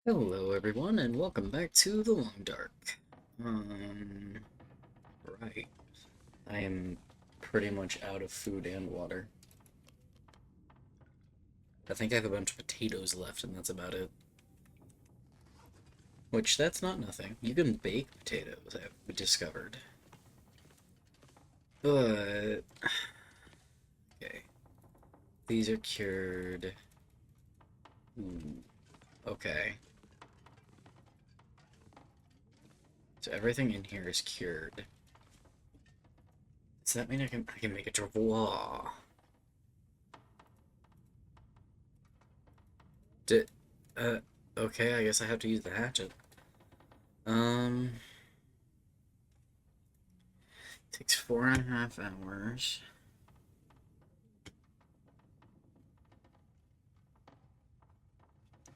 Hello everyone, and welcome back to The Long Dark. Right. I am pretty much out of food and water. I think I have a bunch of potatoes left, and that's about it. Which, that's not nothing. You can bake potatoes, I've discovered. But... Okay. These are cured. Ooh. Okay. So everything in here is cured. Does that mean I can make a travois? Did, uh, okay, I guess I have to use the hatchet. Um, takes 4.5 hours.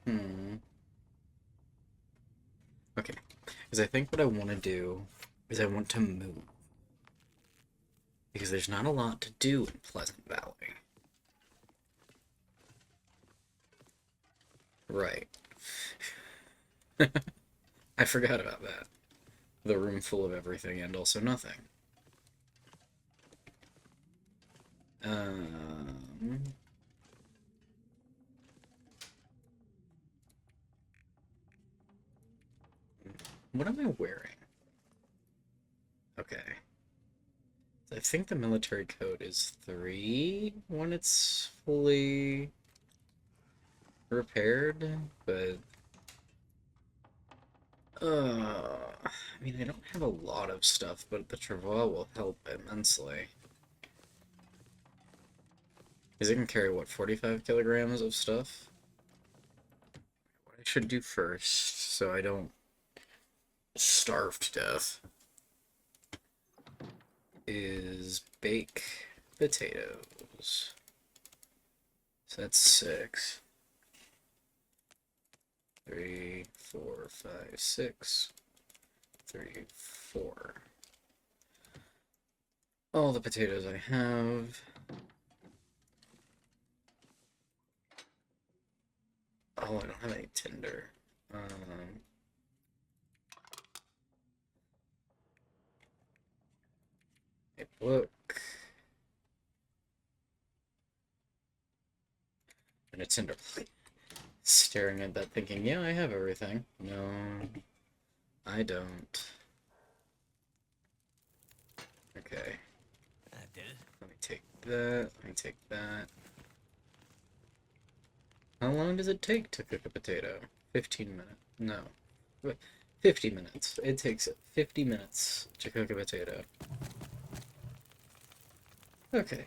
Hmm. Okay, because I think what I want to do is I want to move. Because there's not a lot to do in Pleasant Valley. Right. I forgot about that. The room full of everything and also nothing. Um, what am I wearing? Okay. I think the military code is 3 when it's fully repaired, but I mean, I don't have a lot of stuff, but the Travois will help immensely. Because it can carry, what, 45 kilograms of stuff? What I should do first, so I don't starve to death, is bake potatoes. So that's 6. 3, 4, 5, 6. 3, 4. All the potatoes I have. Oh, I don't have any tinder. Look. And a tinder plate. Staring at that thinking, yeah, I have everything. No, I don't. Okay. I did it. Let me take that. Let me take that. How long does it take to cook a potato? 15 minutes. No. 50 minutes. It takes 50 minutes to cook a potato. Okay.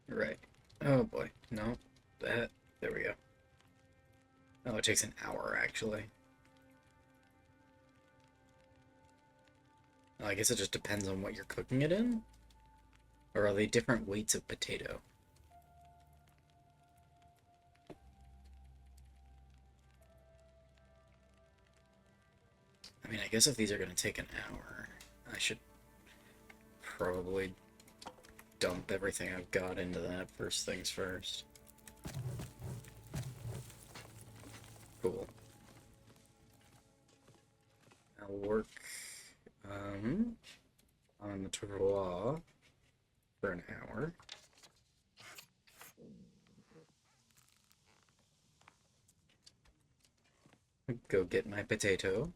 Right. Oh boy. No. That. There we go. Oh, it takes an hour, actually. I guess it just depends on what you're cooking it in? Or are they different weights of potato? I mean, I guess if these are going to take an hour, I should probably dump everything I've got into that first things first. Cool. I'll work on the Terroir for an hour. Go get my potato.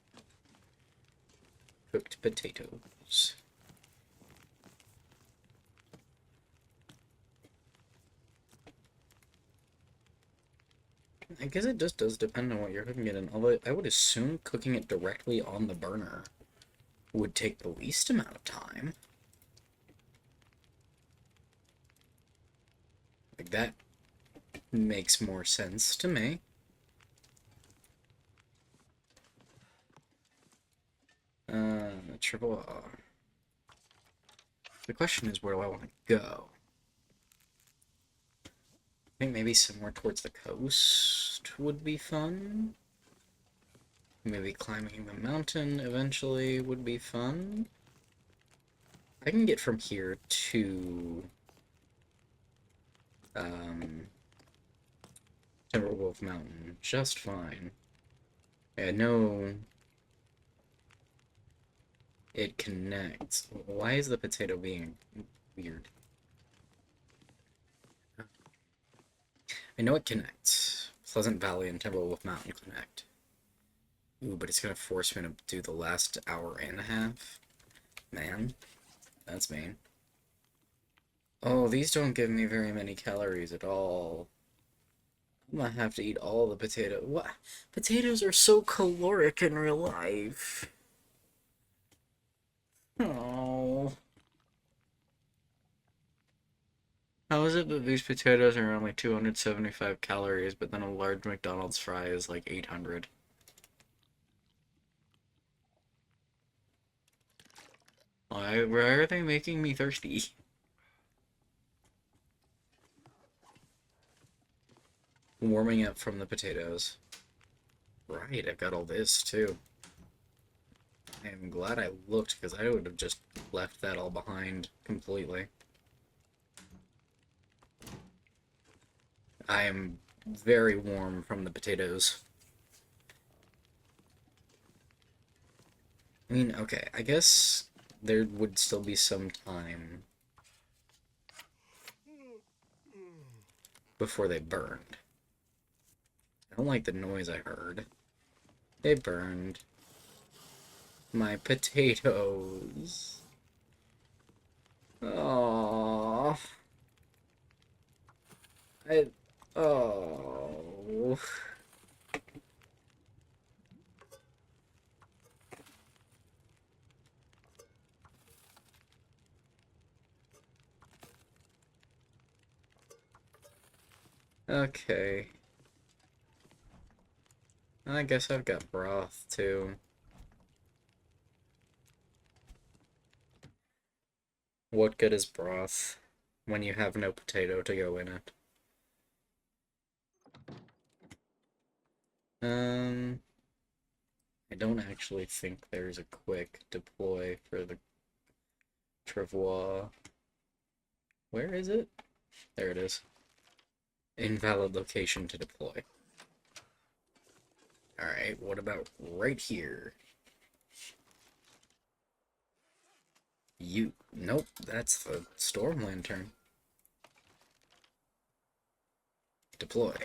Cooked potatoes. I guess it just does depend on what you're cooking it in, although I would assume cooking it directly on the burner would take the least amount of time. Like, that makes more sense to me. Triple R. The question is, where do I want to go? I think maybe somewhere towards the coast would be fun. Maybe climbing the mountain eventually would be fun. I can get from here to Um, Timberwolf Mountain, just fine. I know it connects. Why is the potato being weird? I know it connects. Pleasant Valley and Timberwolf Mountain connect. Ooh, but it's gonna force me to do the last hour and a half. Man, that's mean. Oh, these don't give me very many calories at all. I'm gonna have to eat all the potato. What? Potatoes are so caloric in real life. Oh. How is it that these potatoes are only 275 calories, but then a large McDonald's fry is like 800? Why are they making me thirsty? Warming up from the potatoes. Right, I've got all this too. I am glad I looked because I would have just left that all behind completely. I am very warm from the potatoes. I mean, okay, I guess there would still be some time before they burned. I don't like the noise I heard. They burned my potatoes. Oh, I. Oh. Okay. I guess I've got broth too. What good is broth when you have no potato to go in it? Um, I don't actually think there's a quick deploy for the Travois. Where is it? There it is. Invalid location to deploy. Alright, what about right here? Nope, that's the storm lantern. Deploy.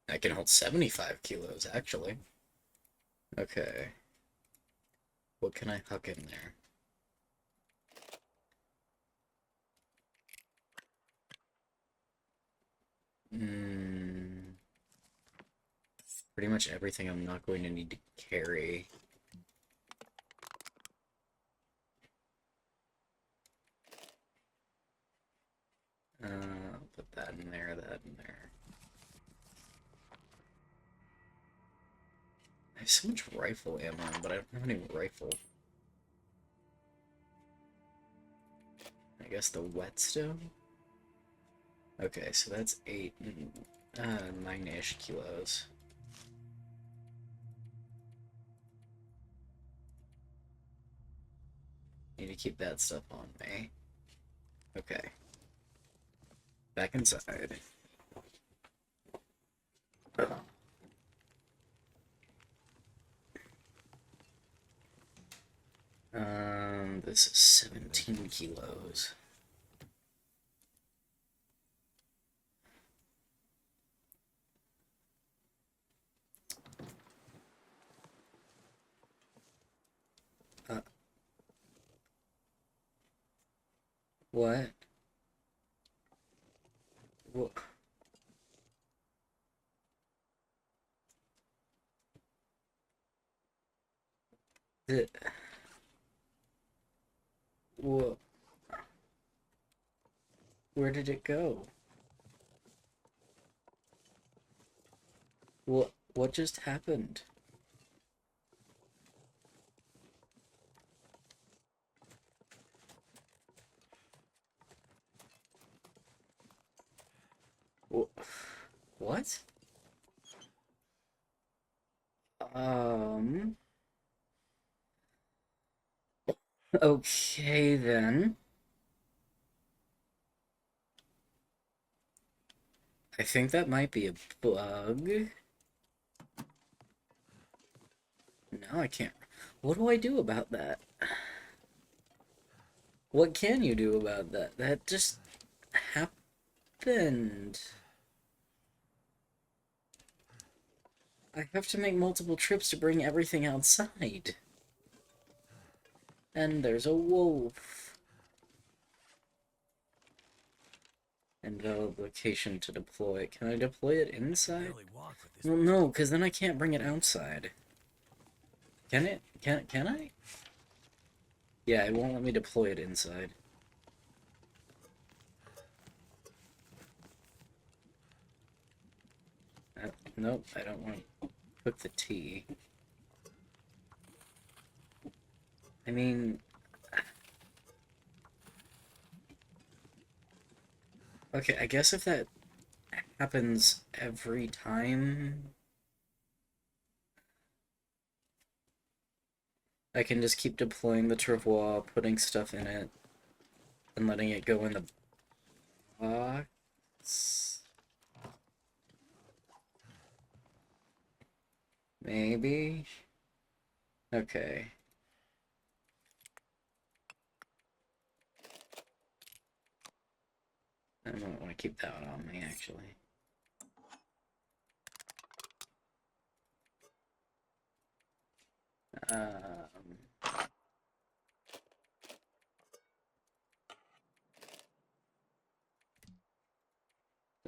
I can hold 75 kilos, actually. Okay. What can I huck in there? Pretty much everything I'm not going to need to carry. I'll put that in there, that in there. I have so much rifle ammo, but I don't have any rifle. I guess the whetstone? Okay, so that's 9-ish kilos. Need to keep that stuff on me. Okay. Back inside. This is 17 kilos. What? What? The, what? Where did it go? What just happened? What? Um, okay then. I think that might be a bug. No, I can't. What do I do about that? What can you do about that? That just happened. I have to make multiple trips to bring everything outside. And there's a wolf. Invalid location to deploy. Can I deploy it inside? Well, no, because then I can't bring it outside. Can it? Can I? Yeah, it won't let me deploy it inside. Nope, I don't want to cook the tea. I mean... Okay, I guess if that happens every time, I can just keep deploying the travois, putting stuff in it, and letting it go in the box. Maybe? Okay. I don't want to keep that one on me, actually.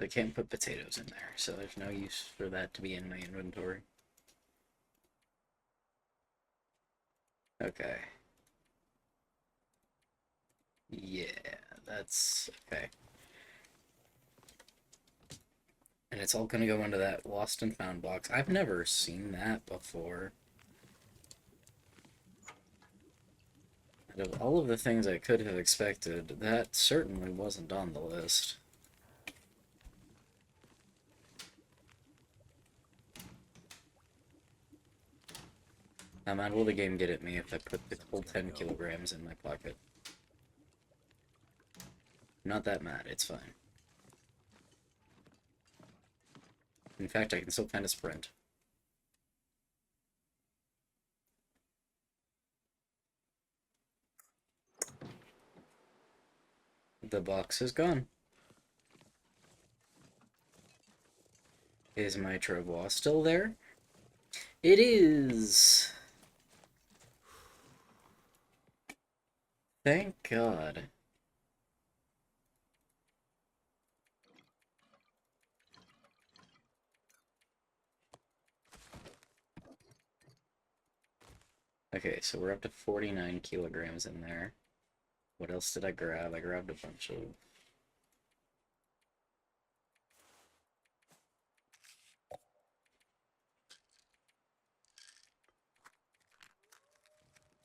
I can't put potatoes in there, so there's no use for that to be in my inventory. Okay. Yeah, that's okay. And it's all gonna go into that lost and found box. I've never seen that before. Out of all of the things I could have expected, that certainly wasn't on the list. How mad will the game get at me if I put the whole 10 kilograms in my pocket? I'm not that mad, it's fine. In fact, I can still kind of sprint. The box is gone. Is my travois still there? It is! Thank God. Okay, so we're up to 49 kilograms in there. What else did I grab? I grabbed a bunch of...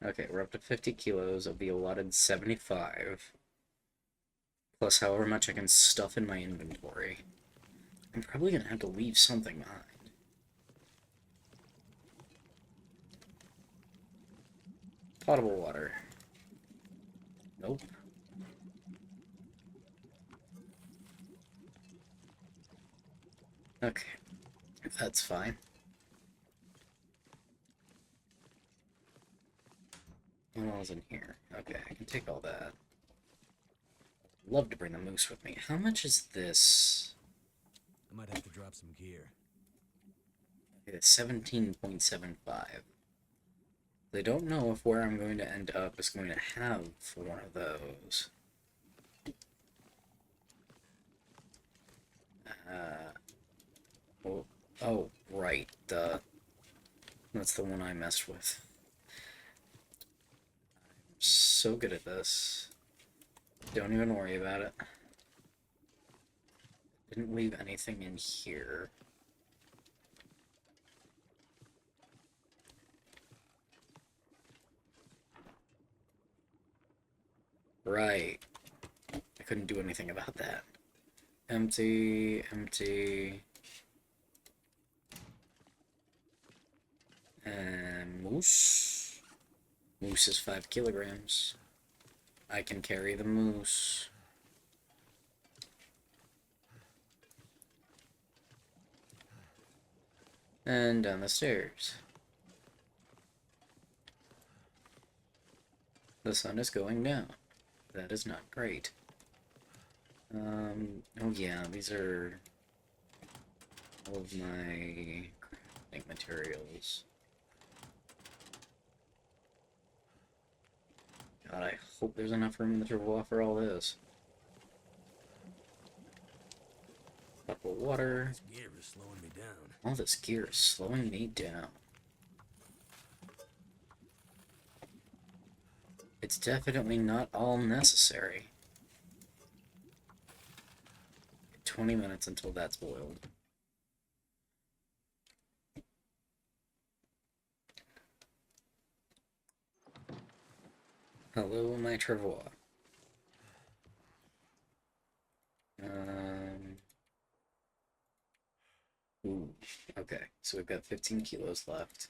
Okay, we're up to 50 kilos of the allotted 75. Plus however much I can stuff in my inventory. I'm probably gonna have to leave something behind. Potable water. Nope. Okay. That's fine. What else in here? Okay, I can take all that. Love to bring the moose with me. How much is this? I might have to drop some gear. It's 17.75. They don't know if where I'm going to end up is going to have one of those. Oh, right, that's the one I messed with. I'm so good at this. Don't even worry about it. Didn't leave anything in here. Right. I couldn't do anything about that. Empty, empty. And moose. Moose is 5 kilograms. I can carry the moose. And down the stairs. The sun is going down. That is not great. Oh yeah, these are all of my crafting materials. God, I hope there's enough room in the travois for all this. Cup of water. This gear is slowing me down. All this gear is slowing me down. It's definitely not all necessary. 20 minutes until that's boiled. Hello, my travois. Ooh, okay, so we've got 15 kilos left.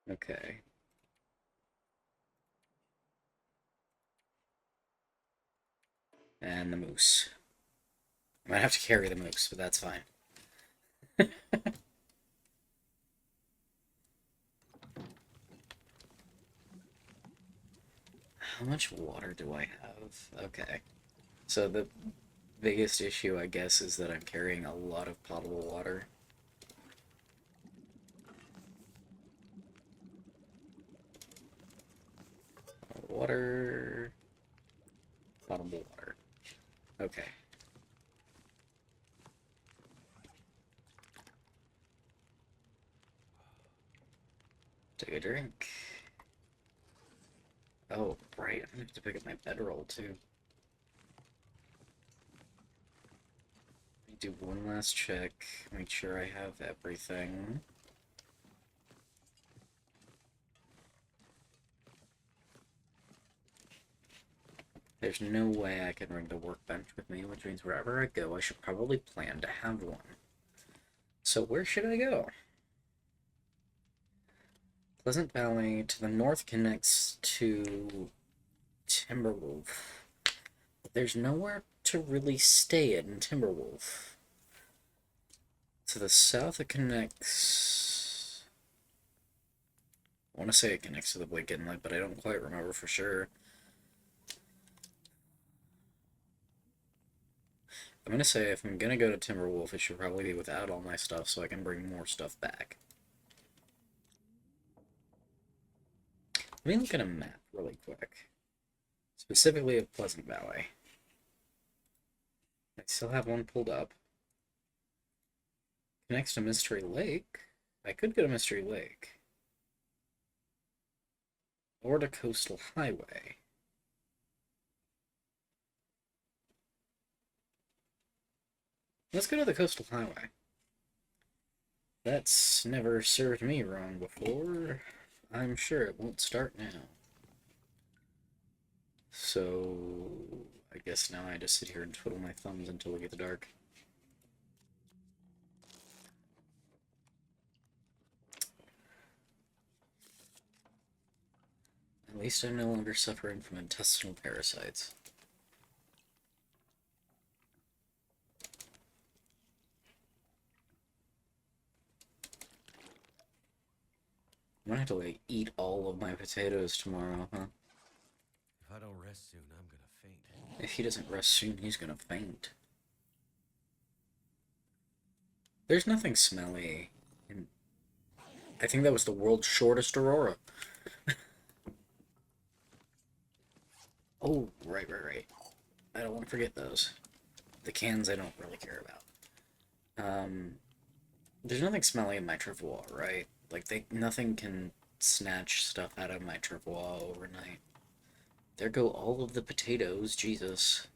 Okay. And the moose. I might have to carry the moose, but that's fine. How much water do I have? Okay. So the biggest issue, I guess, is that I'm carrying a lot of potable water. Water. Potable water. Okay. Take a drink. Oh, right. I'm gonna have to pick up my bedroll, too. Do one last check. Make sure I have everything. There's no way I can bring the workbench with me, which means wherever I go, I should probably plan to have one. So where should I go? Pleasant Valley to the north connects to Timberwolf. But there's nowhere to really stay in Timberwolf. To the south it connects... I want to say it connects to the Blake Inlet, but I don't quite remember for sure. I'm gonna say if I'm gonna go to Timberwolf, it should probably be without all my stuff so I can bring more stuff back. Let me look at a map really quick. Specifically of Pleasant Valley. I still have one pulled up. Connects to Mystery Lake. I could go to Mystery Lake. Or to Coastal Highway. Let's go to the Coastal Highway. That's never served me wrong before. I'm sure it won't start now. So, I guess now I just sit here and twiddle my thumbs until we get the dark. At least I'm no longer suffering from intestinal parasites. I'm gonna have to, like, eat all of my potatoes tomorrow, huh? If I don't rest soon, I'm gonna faint. If he doesn't rest soon, he's gonna faint. There's nothing smelly. I think that was the world's shortest aurora. Oh, right. I don't want to forget those. The cans I don't really care about. There's nothing smelly in my travois, right? Like, nothing can snatch stuff out of my travois overnight. There go all of the potatoes, Jesus.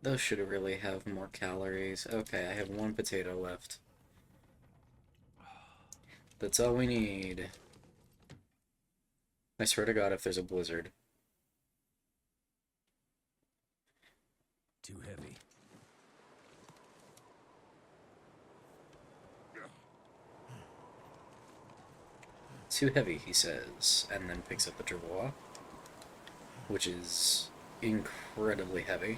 Those should really have more calories. Okay, I have one potato left. That's all we need. I swear to God, if there's a blizzard. too heavy. Too heavy, he says, and then picks up the Travois, which is incredibly heavy.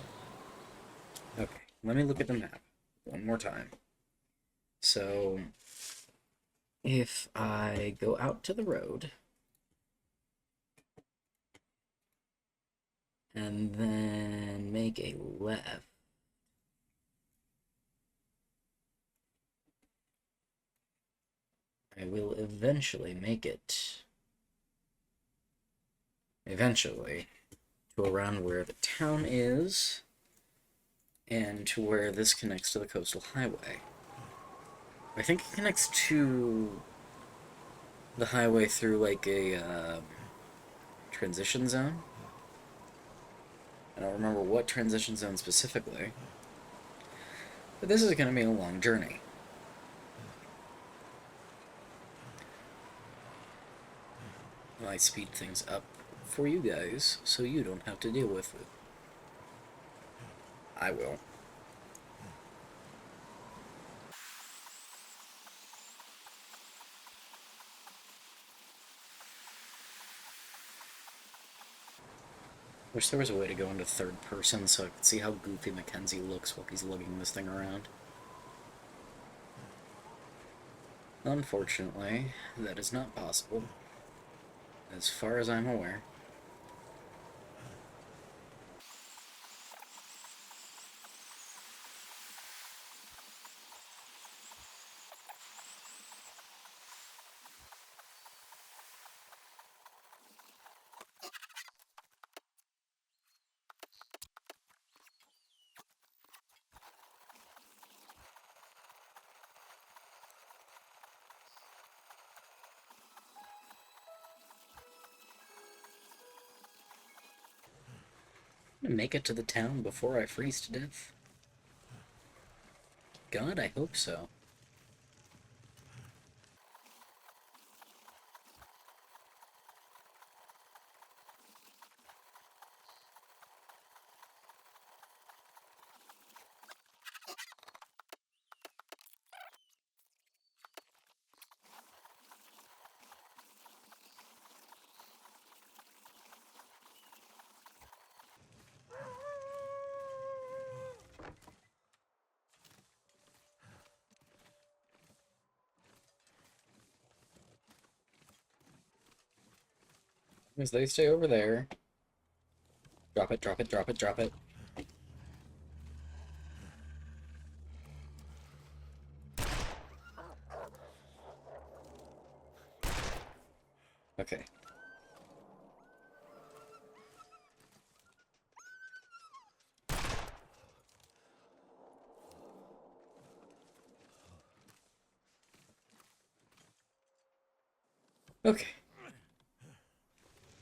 Okay, let me look at the map one more time. So, if I go out to the road, and then make a left, I will eventually make it. Eventually, to around where the town is, and to where this connects to the coastal highway. I think it connects to the highway through like a transition zone. I don't remember what transition zone specifically, but this is going to be a long journey. I speed things up for you guys so you don't have to deal with it. I will. Wish there was a way to go into third person so I could see how goofy Mackenzie looks while he's lugging this thing around. Unfortunately, that is not possible, as far as I'm aware. I'm gonna make it to the town before I freeze to death. God, I hope so. As they stay over there. Drop it, drop it, drop it, drop it. Okay. Okay.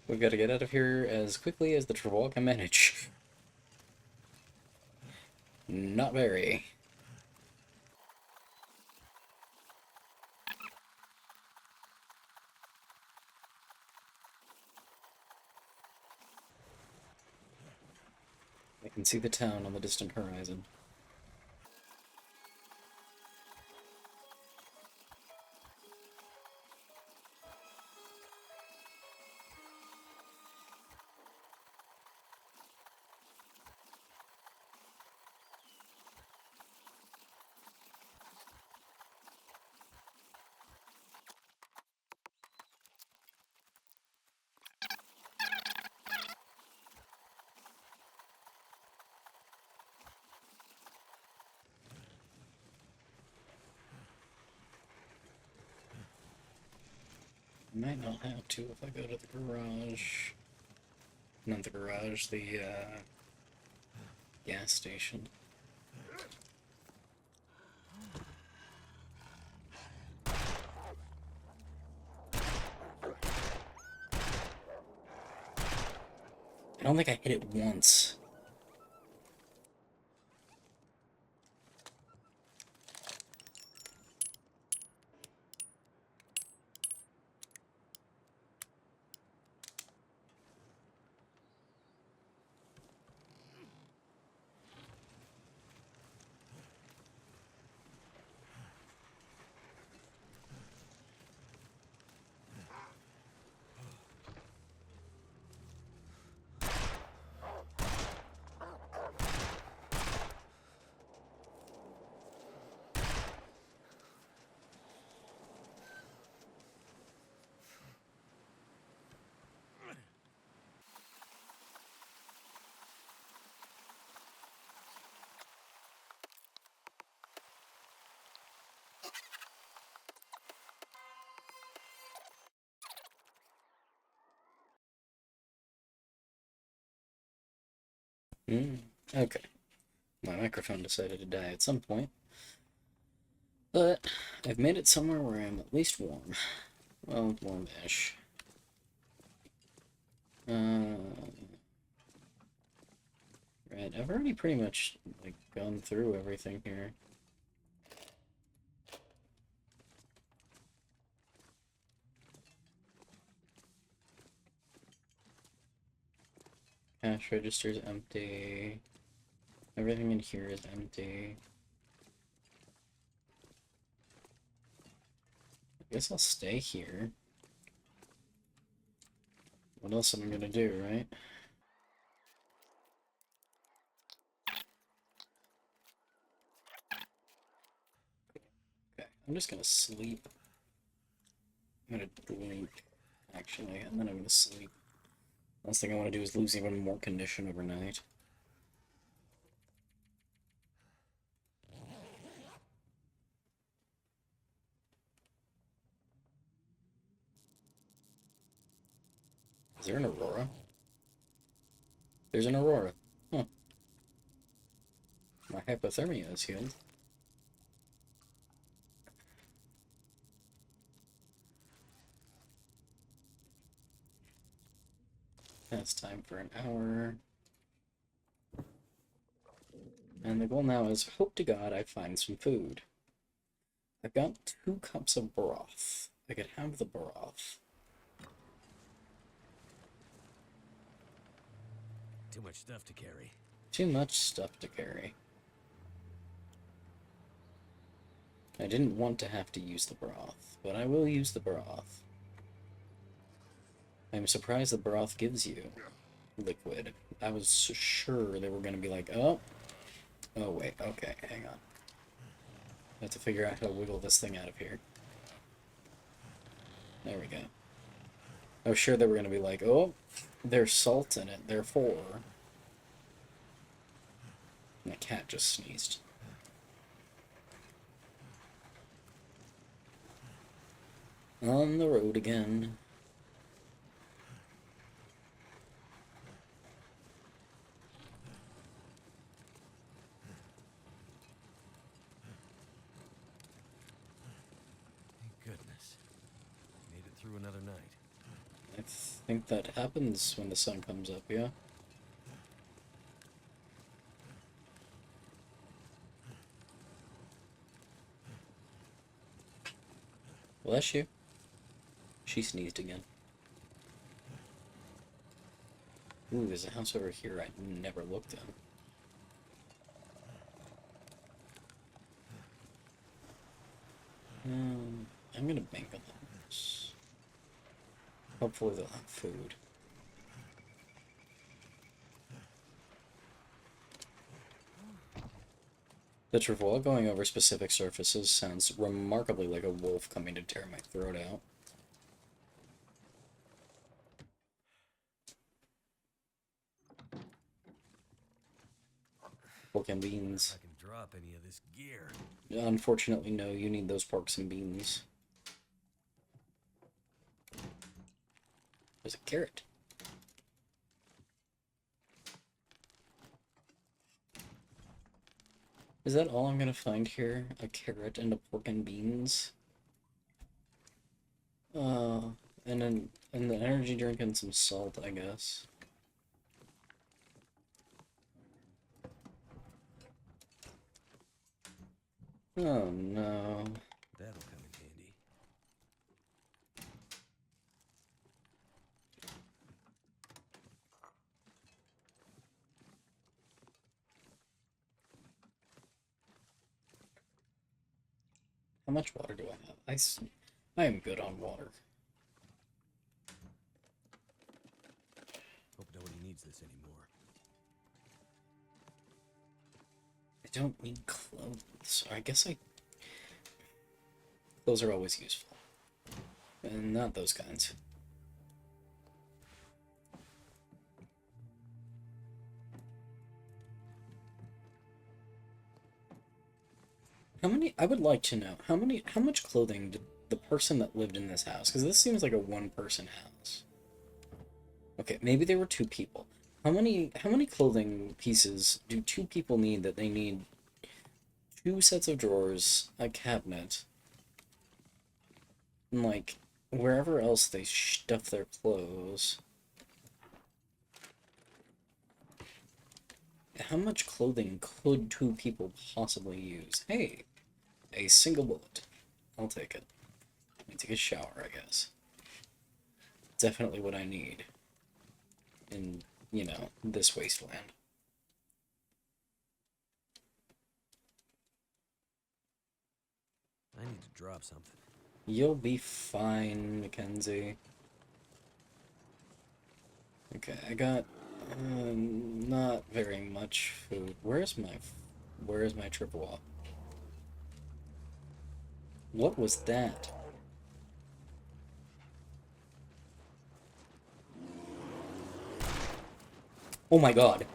We've got to get out of here as quickly as the Travois can manage. Not very. I can see the town on the distant horizon. I might not have to if I go to the garage. Not the garage, the gas station. I don't think I hit it once. Okay. My microphone decided to die at some point. But I've made it somewhere where I'm at least warm. Well, warm-ish. Right, I've already pretty much, like, gone through everything here. Cash register's empty. Everything in here is empty. I guess I'll stay here. What else am I gonna do, right? Okay, I'm just gonna sleep. I'm gonna drink, actually, and then I'm gonna sleep. Last thing I want to do is lose even more condition overnight. Is there an aurora? There's an aurora. Huh. My hypothermia is healed. It's time for an hour. And the goal now is, hope to God I find some food. I've got 2 cups of broth. I could have the broth. Too much stuff to carry. Too much stuff to carry. I didn't want to have to use the broth, but I will use the broth. I'm surprised the broth gives you liquid. I was sure they were going to be like, oh, wait, okay, hang on. I have to figure out how to wiggle this thing out of here. There we go. I was sure they were going to be like, oh, there's salt in it, therefore. And the cat just sneezed. On the road again. Thank goodness. Made it through another night. I think that happens when the sun comes up, yeah? Bless you. She sneezed again. Ooh, there's a house over here I never looked at. I'm gonna bank on this. Hopefully they'll have food. The travois going over specific surfaces sounds remarkably like a wolf coming to tear my throat out. Pork and beans. I can drop any of this gear. Unfortunately, no, you need those porks and beans. There's a carrot. Is that all I'm gonna find here? A carrot and a pork and beans? And the energy drink and some salt, I guess. Oh no. That'll come in handy. How much water do I have? I am good on water. Hope nobody needs this anymore. I don't need clothes. I guess clothes are always useful. And not those kinds. I would like to know, how much clothing did the person that lived in this house, because this seems like a one-person house. Okay, maybe there were 2 people. How many clothing pieces do two people need that they need two sets of drawers, a cabinet, and like wherever else they stuff their clothes? How much clothing could two people possibly use? Hey, a single bullet. I'll take it. Let me take a shower, I guess. Definitely what I need in, this wasteland. I need to drop something. You'll be fine, Mackenzie. Okay, I got not very much food. Where is my triple? What was that? Oh my god.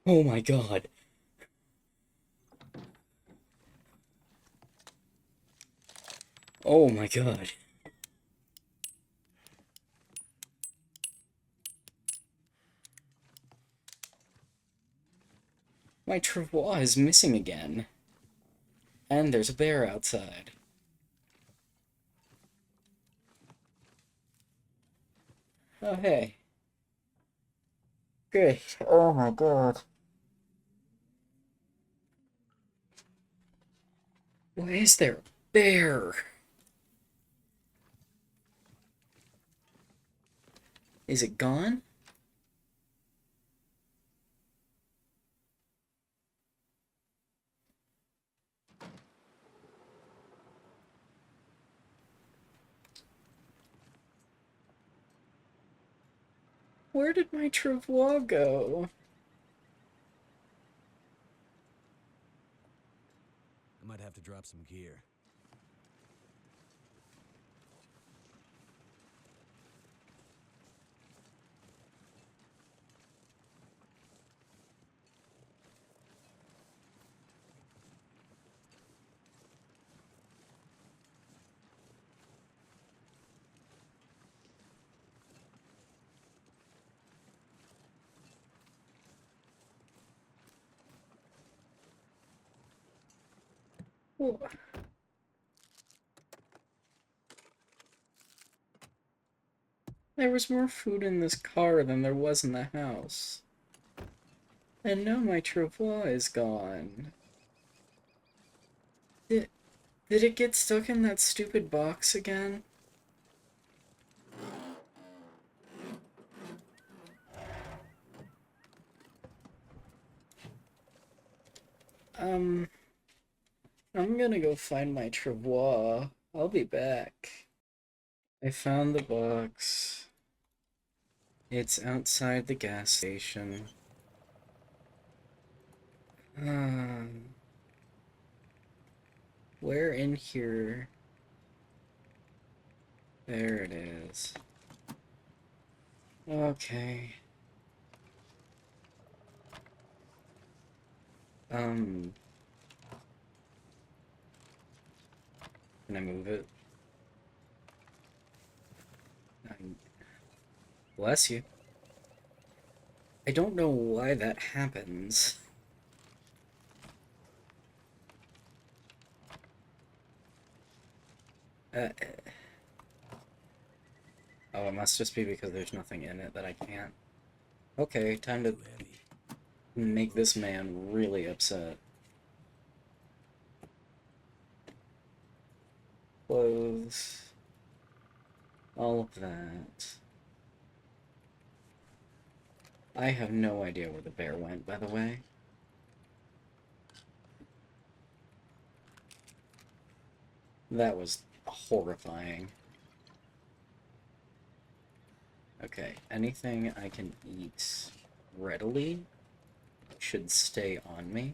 Oh my god. Oh my god. My travois is missing again. And there's a bear outside. Oh hey. Great. Oh my god. Why is there a bear? Is it gone? Where did my travois go? I might have to drop some gear. Oh, there was more food in this car than there was in the house. And now my travois is gone. Did, did it get stuck in that stupid box again? Um, I'm gonna go find my travois. I'll be back. I found the box. It's outside the gas station. Where in here? There it is. Okay. Can I move it? Bless you. I don't know why that happens. Uh, oh, it must just be because there's nothing in it that I can't. Okay, time to Too heavy. make this man really upset. Clothes. All of that. I have no idea where the bear went, by the way. That was horrifying. Okay, anything I can eat readily should stay on me.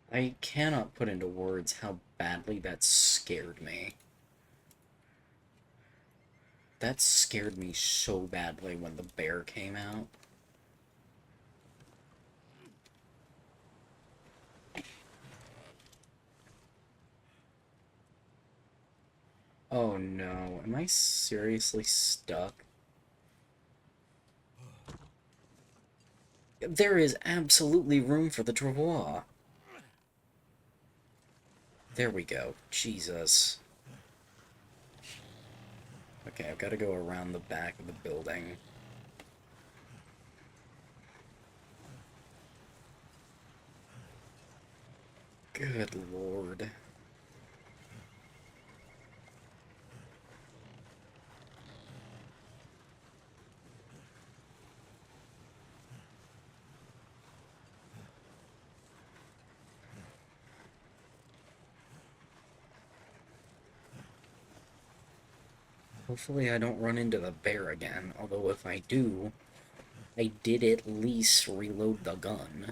I cannot put into words how badly that scared me. That scared me so badly when the bear came out. Oh no, am I seriously stuck? There is absolutely room for the travois. There we go. Jesus. Okay, I've got to go around the back of the building. Good lord. Hopefully I don't run into the bear again, although if I do, I did at least reload the gun.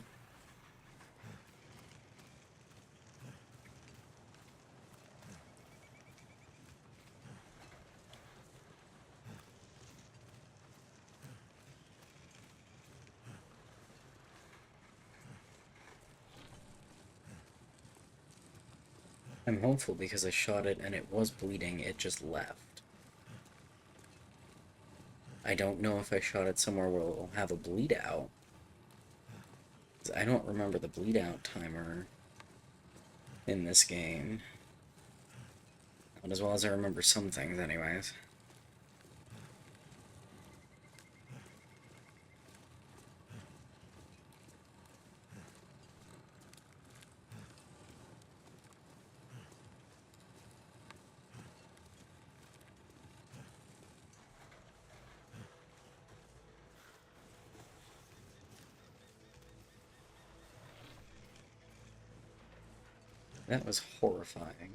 I'm hopeful because I shot it and it was bleeding, it just left. I don't know if I shot it somewhere where it'll have a bleed out. I don't remember the bleed out timer in this game. Not as well as I remember some things anyways. That was horrifying.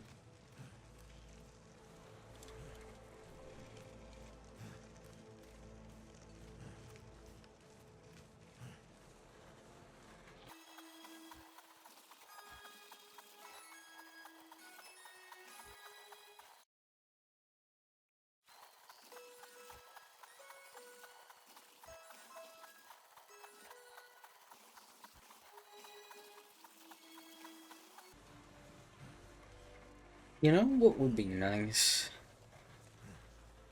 You know what would be nice?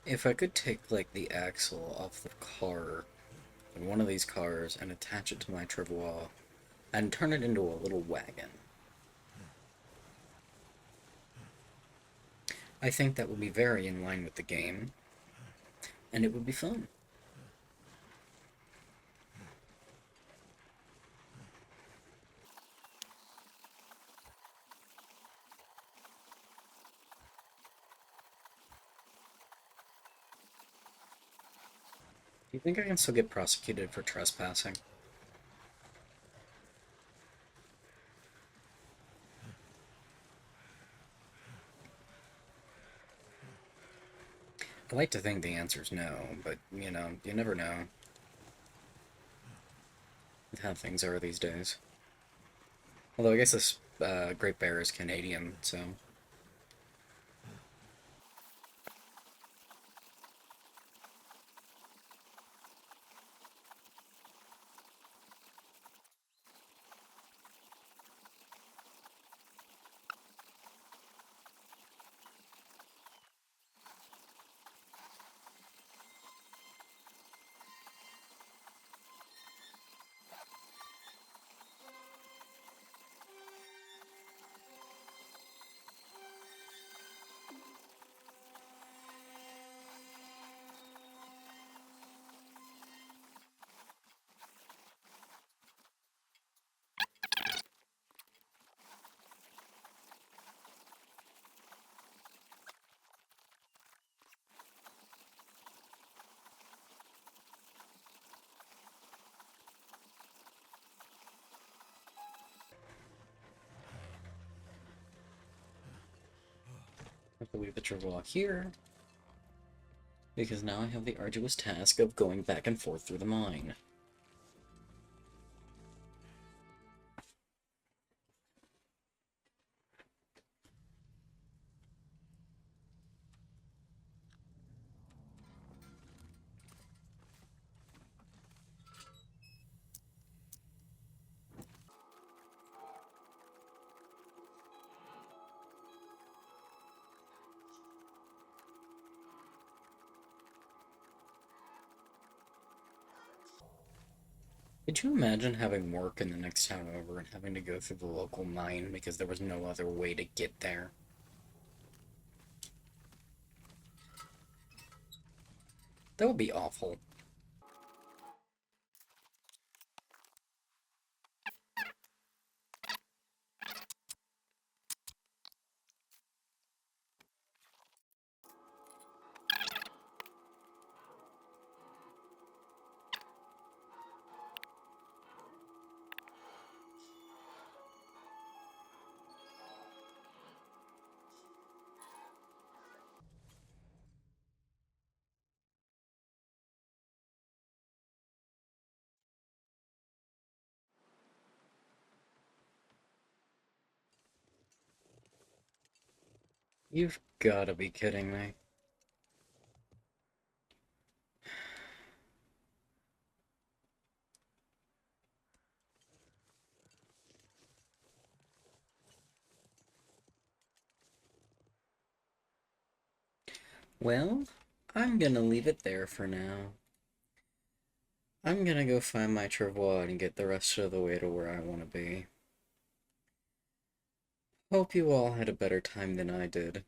If I could take, like, the axle off the car, in one of these cars, and attach it to my travois, and turn it into a little wagon. I think that would be very in line with the game, and it would be fun. Do you think I can still get prosecuted for trespassing? I like to think the answer's no, but, you know, you never know with how things are these days. Although I guess this Great Bear is Canadian, so... have to leave the Travois here, because now I have the arduous task of going back and forth through the mine. Could you imagine having work in the next town over and having to go through the local mine because there was no other way to get there? That would be awful. You've gotta be kidding me. Well, I'm gonna leave it there for now. I'm gonna go find my Travois and get the rest of the way to where I want to be. Hope you all had a better time than I did.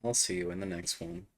I'll see you in the next one.